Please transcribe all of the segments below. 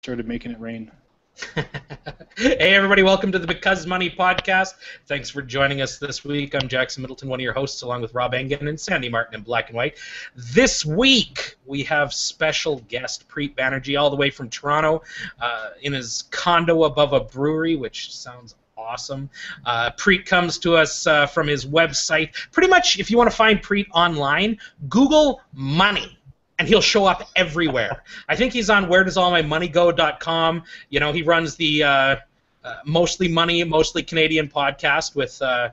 started making it rain. Hey everybody, welcome to the Because Money podcast. Thanks for joining us this week. I'm Jackson Middleton, one of your hosts, along with Rob Engen and Sandy Martin in Black and White. This week we have special guest Preet Banerjee, all the way from Toronto, in his condo above a brewery, which sounds awesome. Preet comes to us from his website. Pretty much, if you want to find Preet online, Google money, and he'll show up everywhere. I think he's on wheredoesallmymoneygo.com. You know, he runs the Mostly Money, Mostly Canadian podcast with, I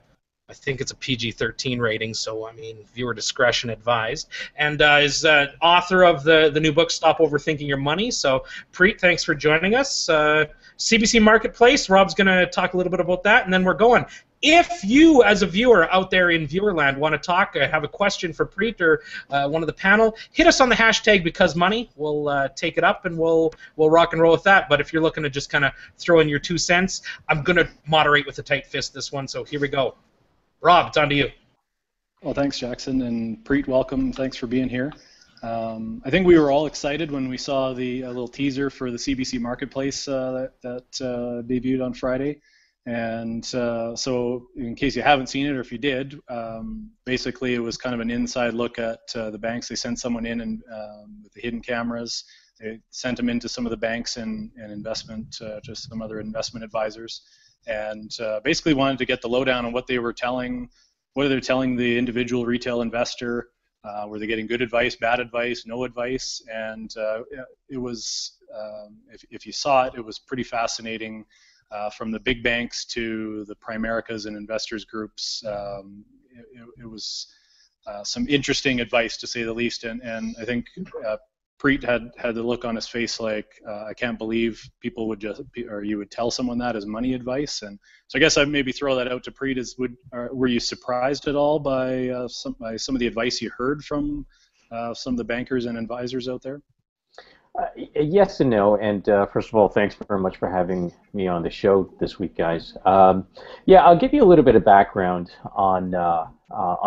think it's a PG-13 rating, so, I mean, viewer discretion advised. And is author of the new book, Stop Overthinking Your Money. So, Preet, thanks for joining us. CBC Marketplace, Rob's going to talk a little bit about that, and then we're going. If you, as a viewer out there in viewerland, want to talk, have a question for Preet or one of the panel, hit us on the hashtag #BecauseMoney. We'll take it up and we'll rock and roll with that. But if you're looking to just kind of throw in your 2 cents, I'm going to moderate with a tight fist this one. So here we go. Rob, it's on to you. Well, thanks, Jackson, and Preet, welcome. Thanks for being here. I think we were all excited when we saw the little teaser for the CBC Marketplace that debuted on Friday. And so in case you haven't seen it, or if you did, basically it was kind of an inside look at the banks. They sent someone in and with the hidden cameras. They sent them into some of the banks and investment, just some other investment advisors, and basically wanted to get the lowdown on what they were telling, what they're telling the individual retail investor. Were they getting good advice, bad advice, no advice? And it was, if you saw it, it was pretty fascinating. From the big banks to the Primericas and investors groups, it was some interesting advice, to say the least. And I think Preet had the look on his face like, I can't believe people would just, or you would tell someone that as money advice. And so I guess I'd maybe throw that out to Preet. Were you surprised at all by some of the advice you heard from some of the bankers and advisors out there? Yes and no, and first of all, thanks very much for having me on the show this week, guys. Yeah, I'll give you a little bit of background on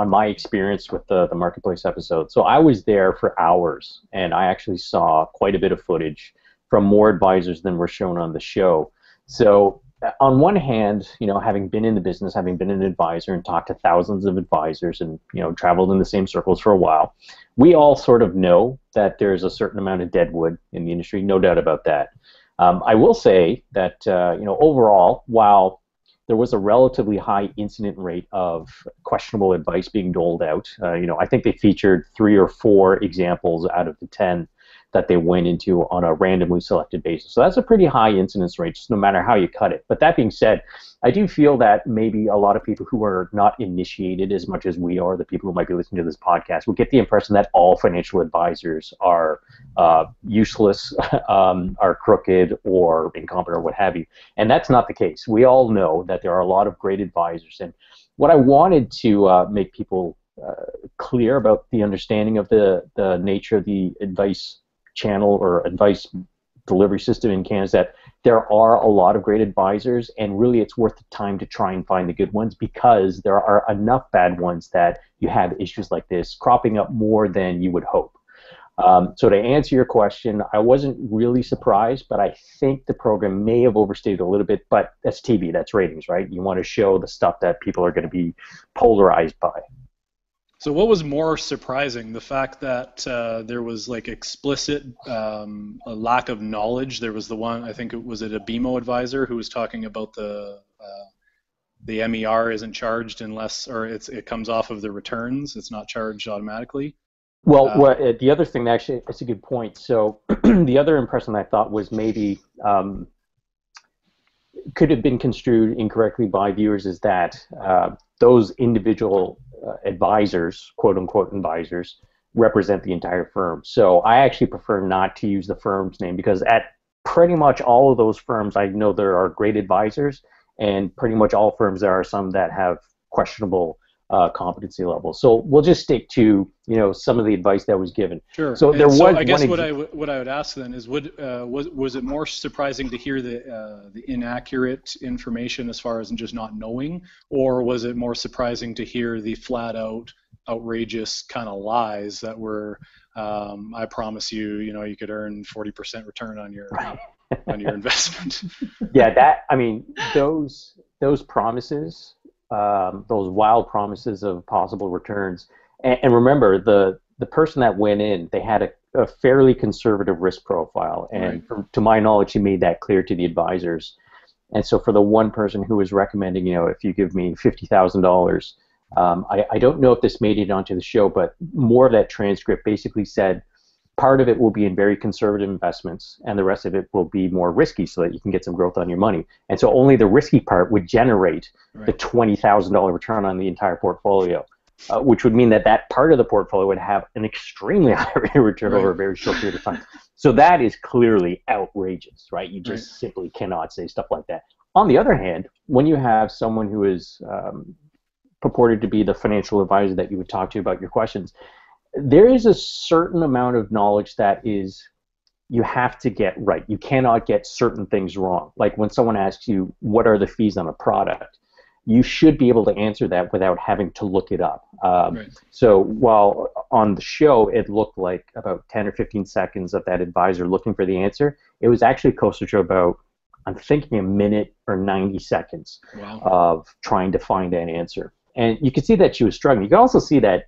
my experience with the Marketplace episode. So I was there for hours, and I actually saw quite a bit of footage from more advisors than were shown on the show. So on one hand, you know, having been in the business, having been an advisor and talked to thousands of advisors and, you know, traveled in the same circles for a while, we all sort of know that there's a certain amount of deadwood in the industry, no doubt about that. I will say that, you know, overall, while there was a relatively high incident rate of questionable advice being doled out, you know, I think they featured 3 or 4 examples out of the 10 that they went into on a randomly selected basis. So that's a pretty high incidence rate, just no matter how you cut it. But that being said, I do feel that maybe a lot of people who are not initiated as much as we are, the people who might be listening to this podcast, will get the impression that all financial advisors are useless, are crooked, or incompetent, or what have you. And that's not the case. We all know that there are a lot of great advisors. And what I wanted to make people clear about the understanding of the nature of the advice channel or advice delivery system in Canada is that there are a lot of great advisors, and really it's worth the time to try and find the good ones, because there are enough bad ones that you have issues like this cropping up more than you would hope. So to answer your question, I wasn't really surprised, but I think the program may have overstated a little bit, but that's TV, that's ratings, right? You want to show the stuff that people are going to be polarized by. So what was more surprising, the fact that there was like explicit a lack of knowledge? There was the one, I think it was a BMO advisor who was talking about the MER isn't charged unless, or it comes off of the returns. It's not charged automatically. Well, the other thing, actually, that's a good point. So the other impression I thought was maybe could have been construed incorrectly by viewers is that those individual advisors, quote-unquote advisors, represent the entire firm. So I actually prefer not to use the firm's name, because at pretty much all of those firms, I know there are great advisors, and pretty much all firms there are some that have questionable competency levels. So we'll just stick to, you know, some of the advice that was given. Sure. So there was. I guess what I would ask then is, was it more surprising to hear the inaccurate information as far as just not knowing, or was it more surprising to hear the flat out outrageous kind of lies that were, I promise you, you know, you could earn 40% return on your on your investment. Yeah, those promises, those wild promises of possible returns, and remember the person that went in, they had a fairly conservative risk profile, and Right. to my knowledge, he made that clear to the advisors. And so for the one person who was recommending, if you give me $50,000, I don't know if this made it onto the show, but more of that transcript basically said part of it will be in very conservative investments, and the rest of it will be more risky so that you can get some growth on your money. And so only the risky part would generate the $20,000 return on the entire portfolio, which would mean that part of the portfolio would have an extremely high rate of return over a very short period of time. So that is clearly outrageous, right? You just simply cannot say stuff like that. On the other hand, when you have someone who is purported to be the financial advisor that you would talk to about your questions, there is a certain amount of knowledge that you have to get right. You cannot get certain things wrong. Like when someone asks you, what are the fees on a product? You should be able to answer that without having to look it up. So while on the show it looked like about 10 or 15 seconds of that advisor looking for the answer, it was actually closer to about, I'm thinking, a minute or 90 seconds of trying to find that answer. And you could see that she was struggling. You could also see that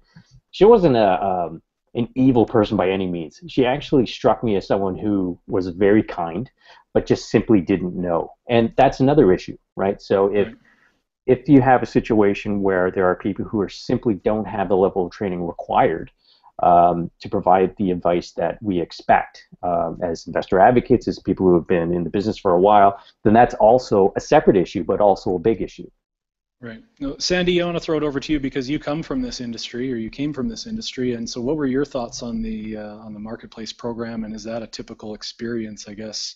she wasn't an evil person by any means. She actually struck me as someone who was very kind, but just simply didn't know. And that's another issue, right? So if you have a situation where there are people who simply don't have the level of training required to provide the advice that we expect as investor advocates, as people who have been in the business for a while, then that's also a separate issue, but also a big issue. Right. Now, Sandy, I want to throw it over to you because you come from this industry, or you came from this industry, and so what were your thoughts on the marketplace program, and is that a typical experience, I guess,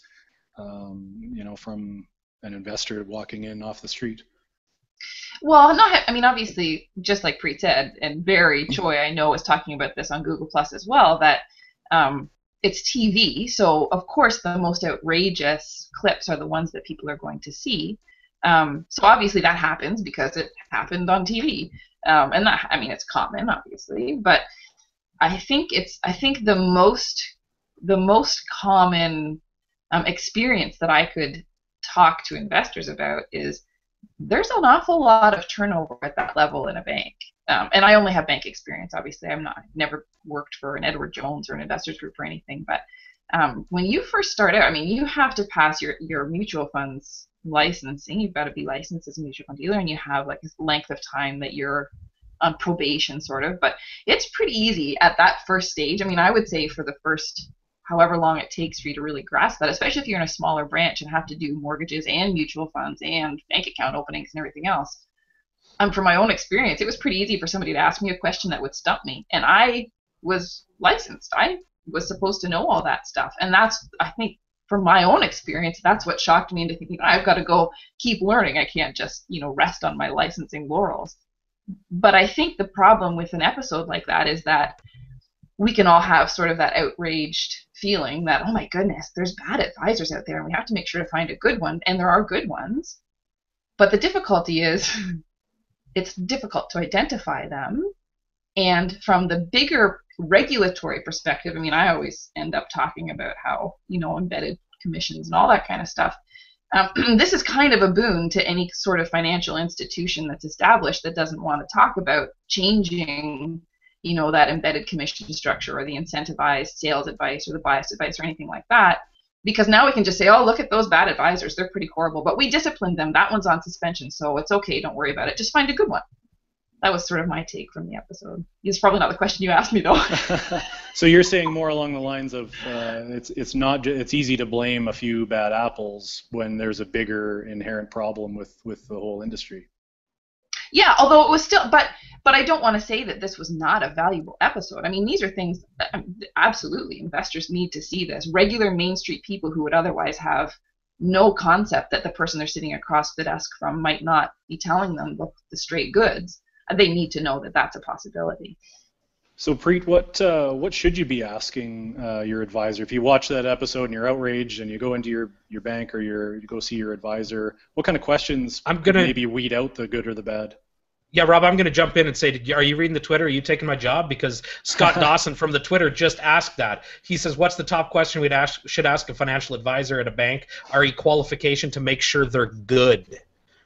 from an investor walking in off the street? Well, obviously, just like Preet said, and Barry Choi, I know, was talking about this on Google Plus as well, that it's TV, so of course the most outrageous clips are the ones that people are going to see. So obviously that happens because it happened on TV, and that, it's common, obviously, but I think the most common experience that I could talk to investors about is there's an awful lot of turnover at that level in a bank. And I only have bank experience, obviously. I've never worked for an Edward Jones or an investors group or anything. But when you first start out, you have to pass your mutual funds licensing. You've got to be licensed as a mutual fund dealer, and you have like this length of time that you're on probation, sort of. But it's pretty easy at that first stage. I would say for the first however long it takes for you to really grasp that, especially if you're in a smaller branch and have to do mortgages and mutual funds and bank account openings and everything else. From my own experience, it was pretty easy for somebody to ask me a question that would stump me. And I was licensed. I was supposed to know all that stuff. And that's, I think, from my own experience, that's what shocked me into thinking, I've got to go keep learning. I can't just, rest on my licensing laurels. But I think the problem with an episode like that is that we can all have sort of that outraged feeling that, oh my goodness, there's bad advisors out there and we have to make sure to find a good one. And there are good ones. But the difficulty is it's difficult to identify them. And from the bigger regulatory perspective, I always end up talking about how, embedded commissions and all that kind of stuff. This is kind of a boon to any sort of financial institution that's established that doesn't want to talk about changing that embedded commission structure or the incentivized sales advice or the biased advice or anything like that, because now we can just say, oh, look at those bad advisors, they're pretty horrible, but we disciplined them, that one's on suspension, so it's okay, don't worry about it, just find a good one. That was sort of my take from the episode. It's probably not the question you asked me, though. So you're saying more along the lines of it's easy to blame a few bad apples when there's a bigger inherent problem with the whole industry. Yeah, although it was still, but I don't want to say that this was not a valuable episode. These are things that, absolutely, investors need to see this. Regular Main Street people who would otherwise have no concept that the person they're sitting across the desk from might not be telling them the straight goods. They need to know that that's a possibility. So Preet, what should you be asking your advisor? If you watch that episode and you're outraged and you go into your bank or you go see your advisor, what kind of questions maybe weed out the good or the bad? Yeah, Rob, I'm going to jump in and say, are you reading the Twitter? Are you taking my job? Because Scott Dawson from the Twitter just asked that. He says, what's the top question should ask a financial advisor at a bank? Are qualification to make sure they're good?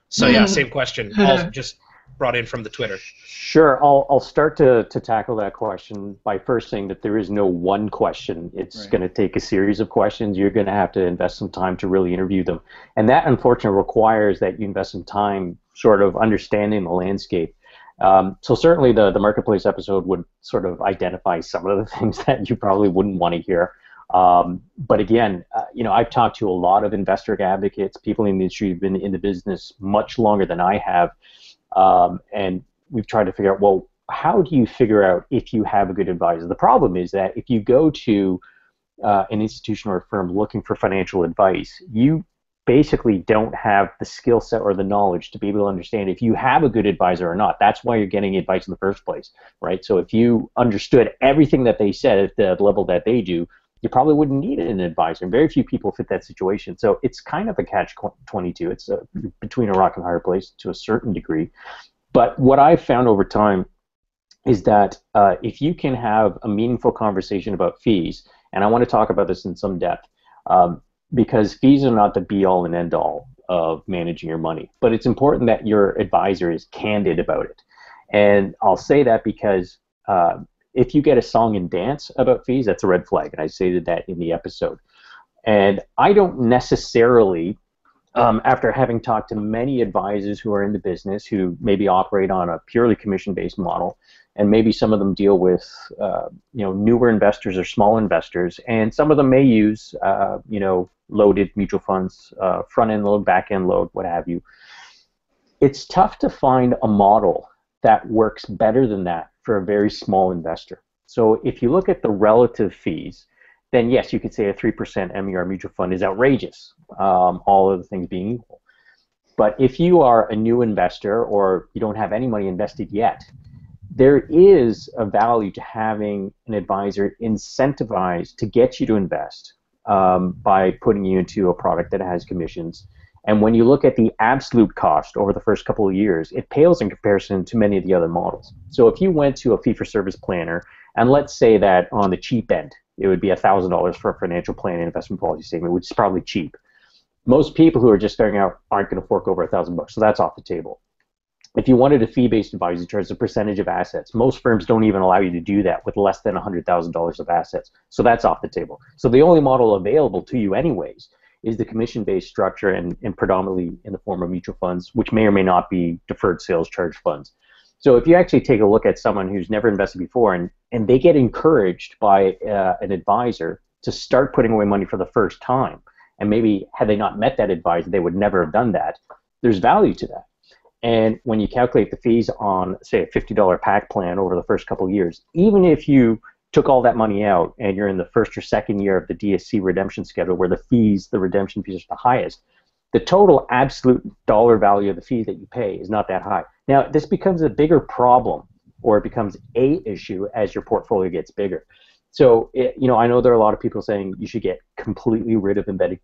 So yeah, same question. All just brought in from the Twitter. Sure. I'll start to tackle that question by first saying that there is no one question. It's going to take a series of questions. You're going to have to invest some time to really interview them. And that, unfortunately, requires that you invest some time sort of understanding the landscape. So certainly the Marketplace episode would sort of identify some of the things that you probably wouldn't want to hear. But again, I've talked to a lot of investor advocates, people in the industry who've been in the business much longer than I have. And we've tried to figure out, well, how do you figure out if you have a good advisor? The problem is that if you go to an institution or a firm looking for financial advice, you basically don't have the skill set or the knowledge to be able to understand if you have a good advisor or not. That's why you're getting advice in the first place, right? So if you understood everything that they said at the level that they do, you probably wouldn't need an advisor. And very few people fit that situation. So it's kind of a catch-22. It's between a rock and a hard place to a certain degree. But what I've found over time is that if you can have a meaningful conversation about fees, and I want to talk about this in some depth, because fees are not the be-all and end-all of managing your money. But it's important that your advisor is candid about it. And I'll say that because if you get a song and dance about fees, that's a red flag, and I stated that in the episode. And I don't necessarily, after having talked to many advisors who are in the business who maybe operate on a purely commission-based model, and maybe some of them deal with newer investors or small investors, and some of them may use loaded mutual funds, front-end load, back-end load, what have you. It's tough to find a model that works better than that for a very small investor. So if you look at the relative fees, then yes, you could say a 3% MER mutual fund is outrageous, all other things being equal. But if you are a new investor or you don't have any money invested yet, there is a value to having an advisor incentivized to get you to invest by putting you into a product that has commissions. And when you look at the absolute cost over the first couple of years, it pales in comparison to many of the other models. So if you went to a fee-for-service planner, and let's say that on the cheap end, it would be $1,000 for a financial plan and investment policy statement, which is probably cheap. Most people who are just starting out aren't going to fork over $1,000, so that's off the table. If you wanted a fee-based advisor, you charge a percentage of assets. Most firms don't even allow you to do that with less than $100,000 of assets, so that's off the table. So the only model available to you anyways is the commission-based structure and predominantly in the form of mutual funds, which may or may not be deferred sales charge funds. So if you actually take a look at someone who's never invested before and they get encouraged by an advisor to start putting away money for the first time, and maybe had they not met that advisor, they would never have done that, there's value to that. And when you calculate the fees on, say, a $50 pack plan over the first couple of years, even if you took all that money out and you're in the first or second year of the DSC redemption schedule where the redemption fees are the highest, the total absolute dollar value of the fee that you pay is not that high. Now, this becomes a bigger problem, or it becomes a issue as your portfolio gets bigger. So, I know there are a lot of people saying you should get completely rid of embedded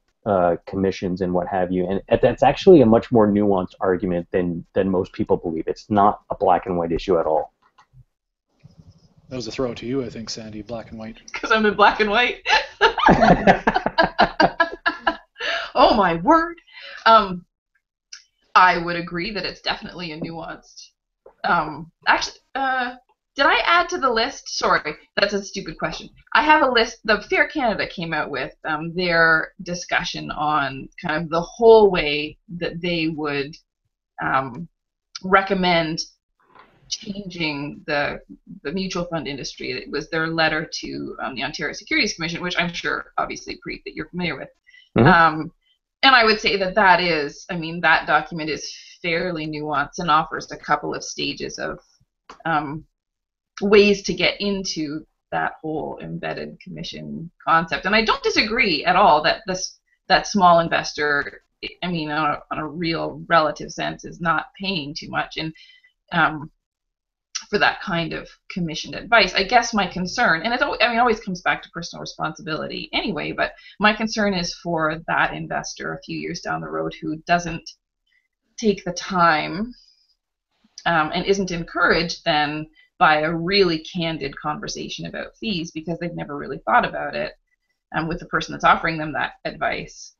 commissions and what have you, and that's actually a much more nuanced argument than most people believe. It's not a black and white issue at all. That was a throw to you, I think, Sandy, black and white. Because I'm in black and white. Oh, my word. I would agree that it's definitely a nuanced. Did I add to the list? Sorry, that's a stupid question. I have a list. The Fair Canada came out with their discussion on kind of the whole way that they would recommend changing the mutual fund industry. It was their letter to the Ontario Securities Commission, which I'm sure, obviously, Preet, that you're familiar with. Mm-hmm. And I would say that that document is fairly nuanced and offers a couple of stages of ways to get into that whole embedded commission concept. And I don't disagree at all that that small investor, on a real relative sense, is not paying too much. And for that kind of commissioned advice, I guess my concern, and it always comes back to personal responsibility anyway, but my concern is for that investor a few years down the road who doesn't take the time and isn't encouraged then by a really candid conversation about fees because they've never really thought about it with the person that's offering them that advice,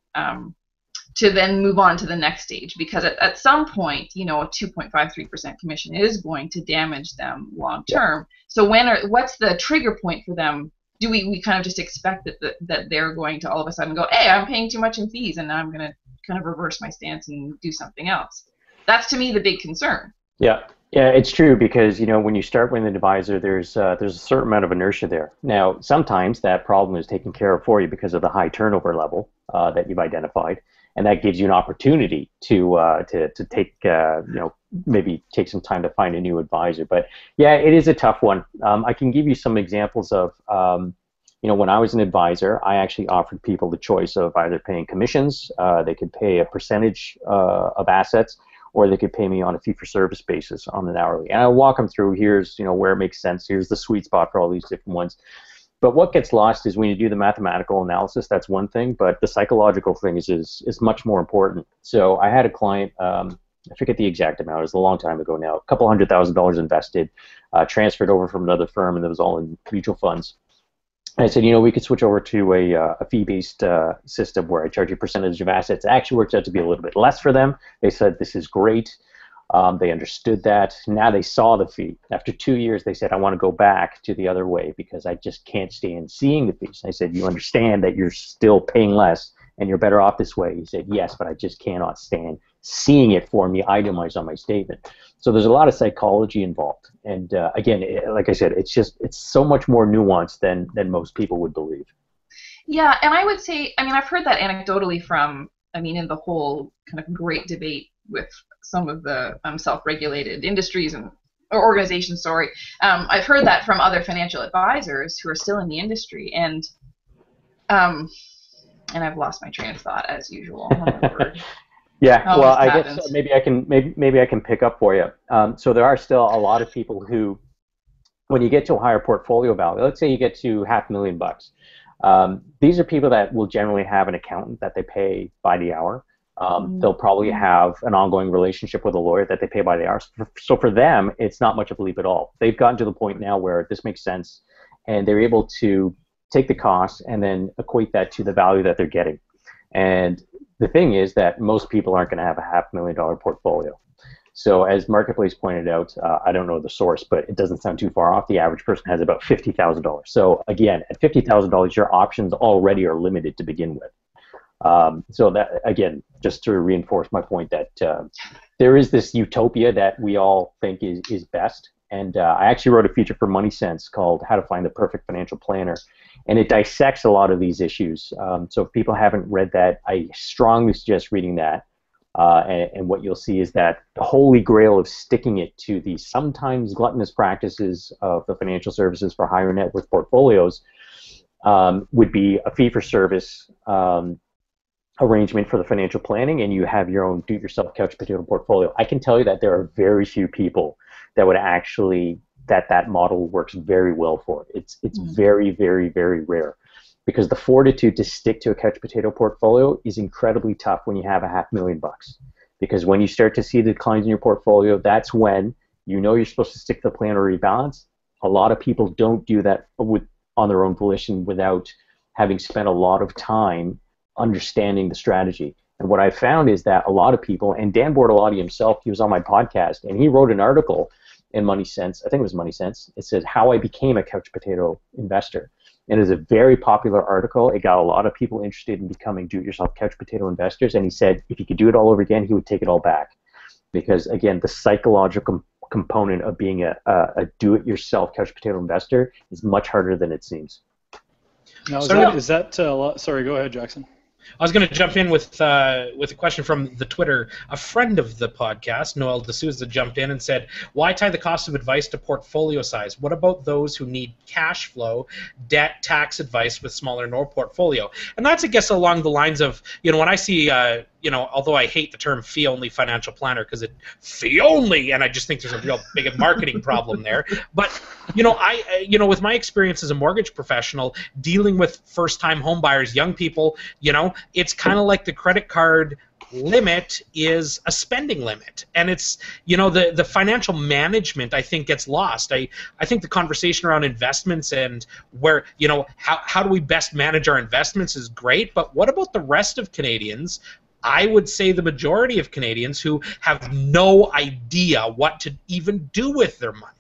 to then move on to the next stage, because at some point, a 2.53% commission is going to damage them long term. So what's the trigger point for them? Do we kind of just expect that they're going to all of a sudden go, hey, I'm paying too much in fees, and now I'm going to kind of reverse my stance and do something else? That's, to me, the big concern. Yeah, it's true, because when you start with an advisor, there's a certain amount of inertia there. Now, sometimes that problem is taken care of for you because of the high turnover level that you've identified, and that gives you an opportunity to take maybe take some time to find a new advisor. But yeah, it is a tough one. I can give you some examples of when I was an advisor, I actually offered people the choice of either paying commissions, they could pay a percentage of assets, or they could pay me on a fee-for-service basis on an hourly. And I'll walk them through, here's where it makes sense, here's the sweet spot for all these different ones. But what gets lost is when you do the mathematical analysis, that's one thing, but the psychological thing is much more important. So I had a client, I forget the exact amount, it was a long time ago now, a couple $100,000 invested, transferred over from another firm, and it was all in mutual funds. And I said, we could switch over to a fee-based system where I charge you a percentage of assets. It actually works out to be a little bit less for them. They said, this is great. They understood that. Now they saw the fee. After 2 years, they said, I want to go back to the other way because I just can't stand seeing the fees. I said, you understand that you're still paying less and you're better off this way? He said, yes, but I just cannot stand seeing it for me itemized on my statement. So there's a lot of psychology involved. And again, like I said, it's so much more nuanced than most people would believe. Yeah, and I would say, I've heard that anecdotally from, in the whole kind of great debate with some of the self-regulated industries or organizations, I've heard that from other financial advisors who are still in the industry, and I've lost my train of thought as usual. Yeah, well, I guess maybe I can pick up for you. So there are still a lot of people who, when you get to a higher portfolio value, let's say you get to $500,000, these are people that will generally have an accountant that they pay by the hour. They'll probably have an ongoing relationship with a lawyer that they pay by the hour. So for them, it's not much of a leap at all. They've gotten to the point now where this makes sense, and they're able to take the cost and then equate that to the value that they're getting. And the thing is that most people aren't going to have a $500,000 portfolio. So as Marketplace pointed out, I don't know the source, but it doesn't sound too far off. The average person has about $50,000. So again, at $50,000, your options already are limited to begin with. So that, again, just to reinforce my point that there is this utopia that we all think is best. And I actually wrote a feature for Money Sense called How to Find the Perfect Financial Planner. And it dissects a lot of these issues. So if people haven't read that, I strongly suggest reading that. And what you'll see is that the holy grail of sticking it to the sometimes gluttonous practices of the financial services for higher net worth portfolios would be a fee-for-service arrangement for the financial planning, and you have your own do-it-yourself couch potato portfolio. I can tell you that there are very few people that would actually, that model works very well for. It's very, very, very rare, because the fortitude to stick to a couch potato portfolio is incredibly tough when you have $500,000. Because when you start to see the declines in your portfolio, that's when you're supposed to stick to the plan or rebalance. A lot of people don't do that on their own volition without having spent a lot of time understanding the strategy. And what I found is that a lot of people, and Dan Bortolotti himself, he was on my podcast, and he wrote an article in Money Sense, I think it was Money Sense, it said How I Became a Couch Potato Investor. And it was a very popular article. It got a lot of people interested in becoming do-it-yourself couch potato investors, and he said if he could do it all over again, he would take it all back. Because, again, the psychological component of being a do-it-yourself couch potato investor is much harder than it seems. Now, sorry, go ahead, Jackson. I was going to jump in with a question from the Twitter. A friend of the podcast, Noel D'Souza, jumped in and said, why tie the cost of advice to portfolio size? What about those who need cash flow, debt, tax advice with smaller portfolio? And that's, I guess, along the lines of, when I see, although I hate the term fee-only financial planner because it fee-only, and I just think there's a real big marketing problem there. But, with my experience as a mortgage professional, dealing with first-time home buyers, young people, it's kind of like the credit card limit is a spending limit, and it's, you know, the financial management, I think, gets lost. I think the conversation around investments and where, you know, how do we best manage our investments is great, but what about the rest of Canadians? I would say the majority of Canadians who have no idea what to even do with their money.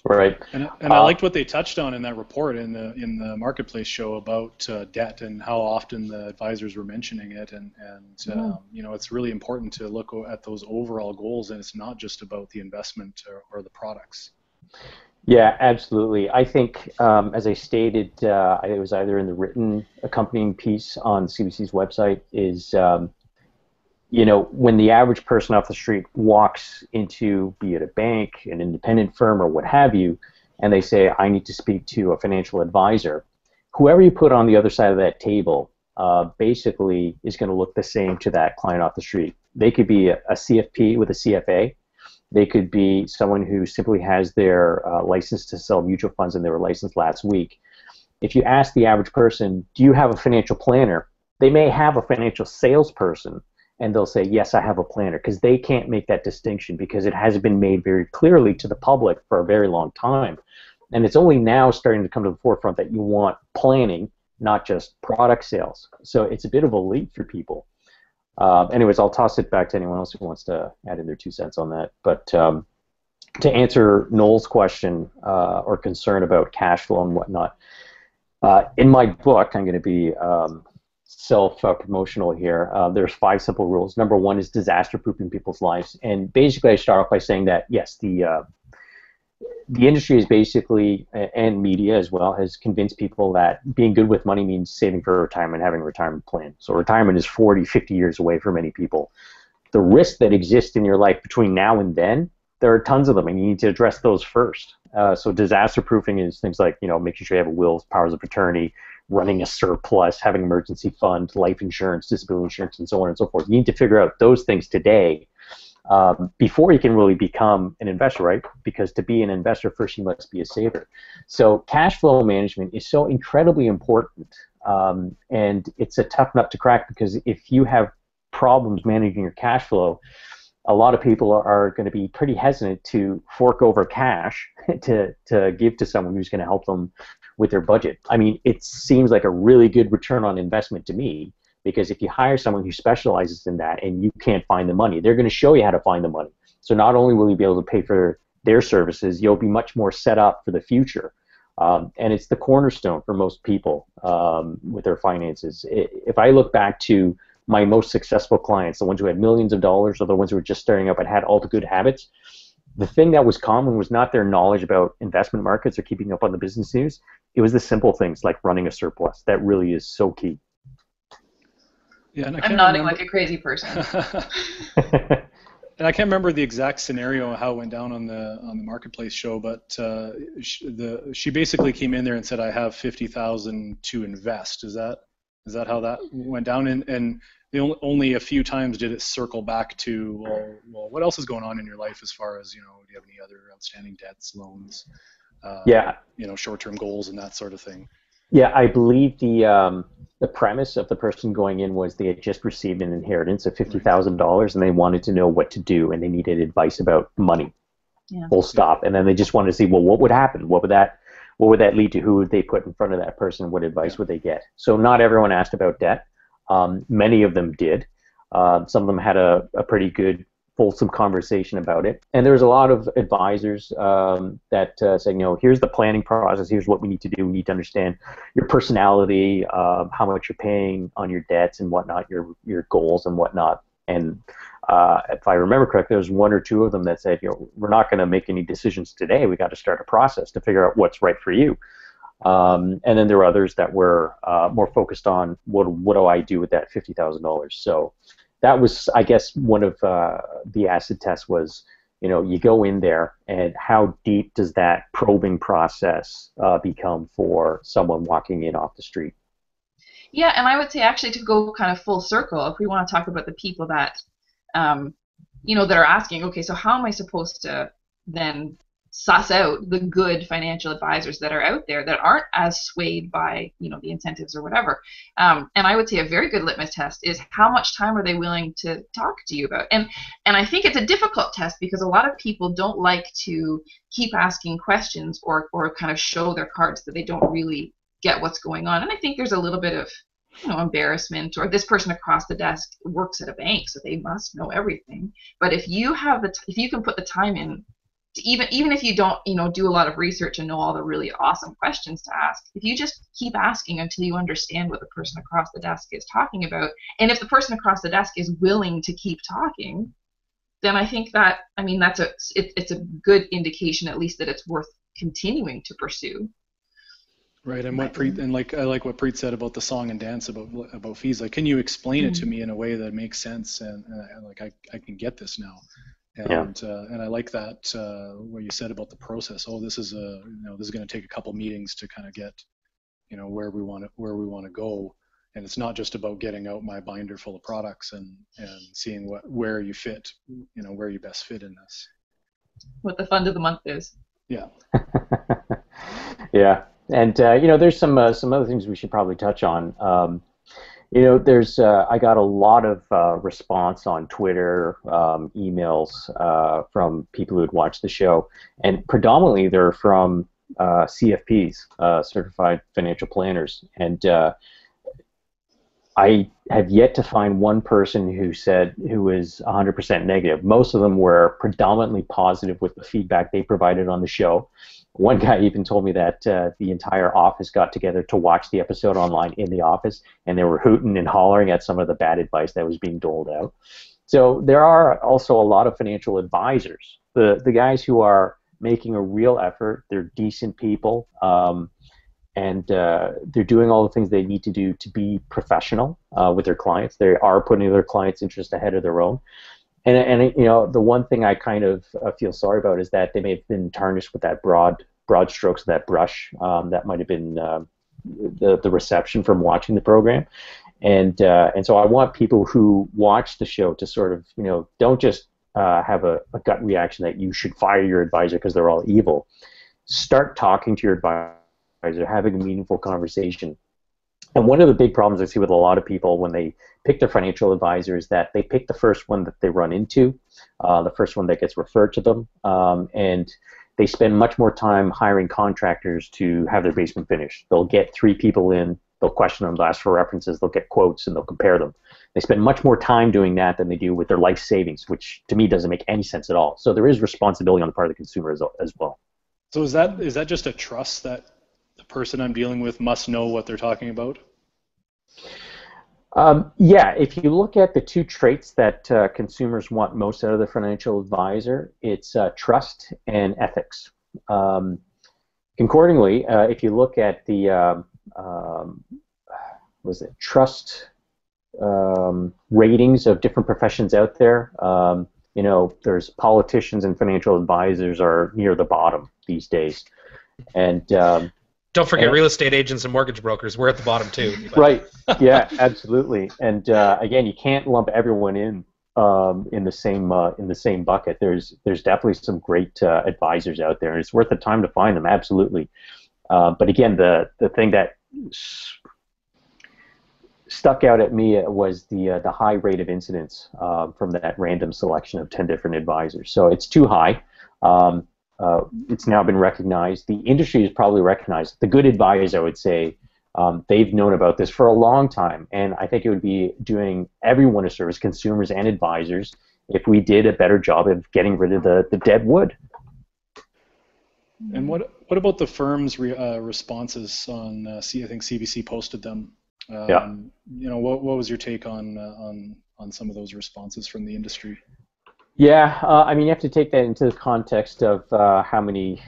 Right. And I liked what they touched on in that report in the Marketplace show about debt and how often the advisors were mentioning it, and you know, it's really important to look at those overall goals, and it's not just about the investment or the products. Yeah, absolutely. I think, as I stated, it was either in the written accompanying piece on CBC's website, is you know, when the average person off the street walks into, be it a bank, an independent firm, or what have you, and they say, I need to speak to a financial advisor, whoever you put on the other side of that table basically is going to look the same to that client off the street. They could be a CFP with a CFA. They could be someone who simply has their license to sell mutual funds, and they were licensed last week. If you ask the average person, do you have a financial planner? They may have a financial salesperson, and they'll say, yes, I have a planner, because they can't make that distinction because it hasn't been made very clearly to the public for a very long time. And it's only now starting to come to the forefront that you want planning, not just product sales. So it's a bit of a leap for people. Anyways, I'll toss it back to anyone else who wants to add in their 2 cents on that. But to answer Noel's question or concern about cash flow and whatnot, in my book, I'm going to be self-promotional here. There's 5 simple rules. Number 1 is disaster-proofing people's lives. And basically, I start off by saying that, yes, the industry is basically, and media as well, has convinced people that being good with money means saving for retirement, having a retirement plan. So retirement is 40, 50 years away for many people. The risks that exist in your life between now and then, there are tons of them, and you need to address those first. So disaster-proofing is things like, you know, making sure you have a will, powers of attorney, running a surplus, having emergency fund, life insurance, disability insurance, and so on and so forth. You need to figure out those things today before you can really become an investor, right? Because to be an investor, first you must be a saver. So cash flow management is so incredibly important, and it's a tough nut to crack, because if you have problems managing your cash flow, a lot of people are going to be pretty hesitant to fork over cash to give to someone who's going to help them with their budget. I mean, it seems like a really good return on investment to me, because if you hire someone who specializes in that and you can't find the money, they're going to show you how to find the money. So not only will you be able to pay for their services, you'll be much more set up for the future. And it's the cornerstone for most people with their finances. If I look back to my most successful clients, the ones who had millions of dollars or the ones who were just starting up and had all the good habits, the thing that was common was not their knowledge about investment markets or keeping up on the business news. It was the simple things like running a surplus. That really is so key. Yeah, and I'm nodding like a crazy person. And I can't remember the exact scenario how it went down on the Marketplace show, but she basically came in there and said, "I have 50,000 to invest." Is that how that went down? And only a few times did it circle back to, well, what else is going on in your life as far as, you know, do you have any other outstanding debts, loans, you know, short-term goals and that sort of thing? Yeah, I believe the premise of the person going in was they had just received an inheritance of $50,000 and they wanted to know what to do, and they needed advice about money. Yeah. Full stop. And then they just wanted to see, well, what would happen? What would that lead to? Who would they put in front of that person? What advice would they get? So not everyone asked about debt. Many of them did. Some of them had a pretty good, fulsome conversation about it. And there's a lot of advisors that say, you know, here's the planning process. Here's what we need to do. We need to understand your personality, how much you're paying on your debts and whatnot, your goals and whatnot. And if I remember correctly, there was 1 or 2 of them that said, you know, we're not going to make any decisions today. We got to start a process to figure out what's right for you. And then there were others that were more focused on what do I do with that $50,000. So that was, I guess, one of the acid tests was, you know, you go in there and how deep does that probing process become for someone walking in off the street? Yeah, and I would say actually to go kind of full circle, if we want to talk about the people that, you know, that are asking, okay, so how am I supposed to then suss out the good financial advisors that are out there that aren't as swayed by, the incentives or whatever. And I would say a very good litmus test is how much time are they willing to talk to you about. And I think it's a difficult test because a lot of people don't like to keep asking questions or kind of show their cards that they don't really get what's going on. And I think there's a little bit of embarrassment, or this person across the desk works at a bank, so they must know everything. But if you can put the time in, even if you don't, do a lot of research and know all the really awesome questions to ask, if you just keep asking until you understand what the person across the desk is talking about, and if the person across the desk is willing to keep talking, then I think that, it's a good indication, at least, that it's worth continuing to pursue. Right, and I like what Preet said about the song and dance about fees. Like, can you explain it to me in a way that makes sense, and I can get this now, and I like that what you said about the process. Oh, this is this is going to take a couple meetings to kind of get, where we want to go, and it's not just about getting out my binder full of products and seeing where you fit, where you best fit in this. What the fund of the month is. Yeah. Yeah. And there's some other things we should probably touch on. There's I got a lot of response on Twitter, emails from people who had watched the show, and predominantly they're from CFPs, Certified Financial Planners, and I have yet to find one person who was 100% negative. Most of them were predominantly positive with the feedback they provided on the show. One guy even told me that the entire office got together to watch the episode online in the office, and they were hooting and hollering at some of the bad advice that was being doled out. So there are also a lot of financial advisors, the guys who are making a real effort. They're decent people, and they're doing all the things they need to do to be professional with their clients. They are putting their clients' interest ahead of their own. And the one thing I kind of feel sorry about is that they may have been tarnished with that broad strokes of that brush. That might have been the reception from watching the program. And so I want people who watch the show to sort of, don't just have a gut reaction that you should fire your advisor because they're all evil. Start talking to your advisor, having a meaningful conversation. And one of the big problems I see with a lot of people when they pick their financial advisor is that they pick the first one that they run into, the first one that gets referred to them, and they spend much more time hiring contractors to have their basement finished. They'll get 3 people in, they'll question them, they'll ask for references, they'll get quotes, and they'll compare them. They spend much more time doing that than they do with their life savings, which to me doesn't make any sense at all. So there is responsibility on the part of the consumer as well. So is that just a trust that the person I'm dealing with must know what they're talking about? Yeah, if you look at the 2 traits that consumers want most out of their financial advisor, it's trust and ethics. Accordingly, if you look at the trust ratings of different professions out there, there's politicians and financial advisors are near the bottom these days, and don't forget real estate agents and mortgage brokers. We're at the bottom too. Right. Yeah, absolutely. And again, you can't lump everyone in the same bucket. There's definitely some great advisors out there, and it's worth the time to find them. Absolutely. But again, the thing that stuck out at me was the high rate of incidents from that random selection of 10 different advisors. So it's too high. It's now been recognized. The industry has probably recognized. The good advisors, I would say, they've known about this for a long time, and I think it would be doing everyone a service, consumers and advisors, if we did a better job of getting rid of the dead wood. And what about the firm's responses on? I think CBC posted them. Yeah. What was your take on some of those responses from the industry? Yeah, you have to take that into the context of how many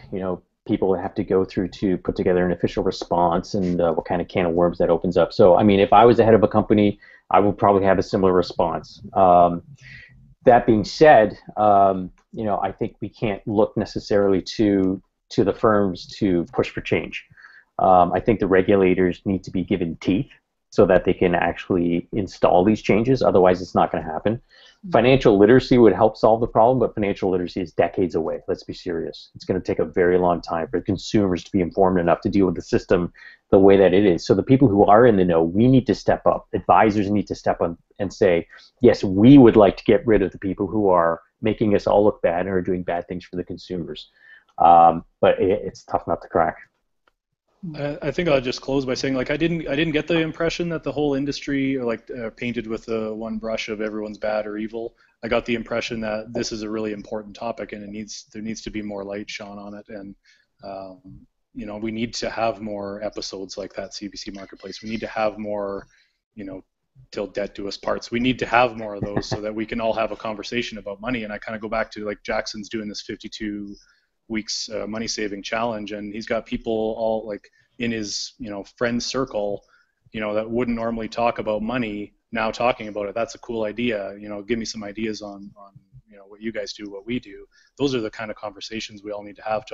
people have to go through to put together an official response, and what kind of can of worms that opens up. So, if I was the head of a company, I would probably have a similar response. That being said, I think we can't look necessarily to the firms to push for change. I think the regulators need to be given teeth so that they can actually install these changes. Otherwise, it's not going to happen. Financial literacy would help solve the problem, but financial literacy is decades away. Let's be serious. It's going to take a very long time for consumers to be informed enough to deal with the system the way that it is. So the people who are in the know, we need to step up. Advisors need to step up and say, yes, we would like to get rid of the people who are making us all look bad and are doing bad things for the consumers. But it's a tough nut to crack. I think I'll just close by saying, like, I didn't get the impression that the whole industry painted with one brush of everyone's bad or evil. I got the impression that this is a really important topic, and there needs to be more light shone on it, and we need to have more episodes like that CBC Marketplace. We need to have more, till death do us parts. We need to have more of those so that we can all have a conversation about money. And I kind of go back to, like, Jackson's doing this 52 weeks money saving challenge, and he's got people all, like, in his friend circle that wouldn't normally talk about money now talking about it. That's a cool idea. Give me some ideas on what you guys do, what we do. Those are the kind of conversations we all need to have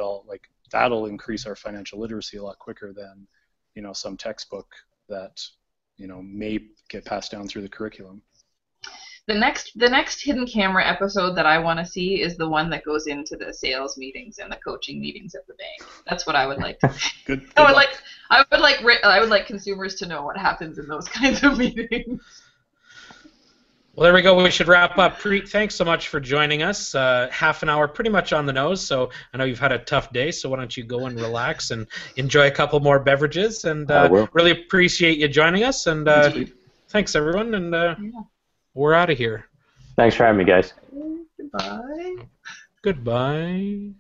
that'll increase our financial literacy a lot quicker than some textbook that may get passed down through the curriculum. The next hidden camera episode that I want to see is the one that goes into the sales meetings and the coaching meetings at the bank. That's what I would like to see. Good I would like consumers to know what happens in those kinds of meetings. Well, there we go. We should wrap up. Preet, thanks so much for joining us. Half an hour, pretty much on the nose. So I know you've had a tough day. So why don't you go and relax and enjoy a couple more beverages? And really appreciate you joining us. And thanks everyone. And we're out of here. Thanks for having me, guys. Goodbye. Goodbye.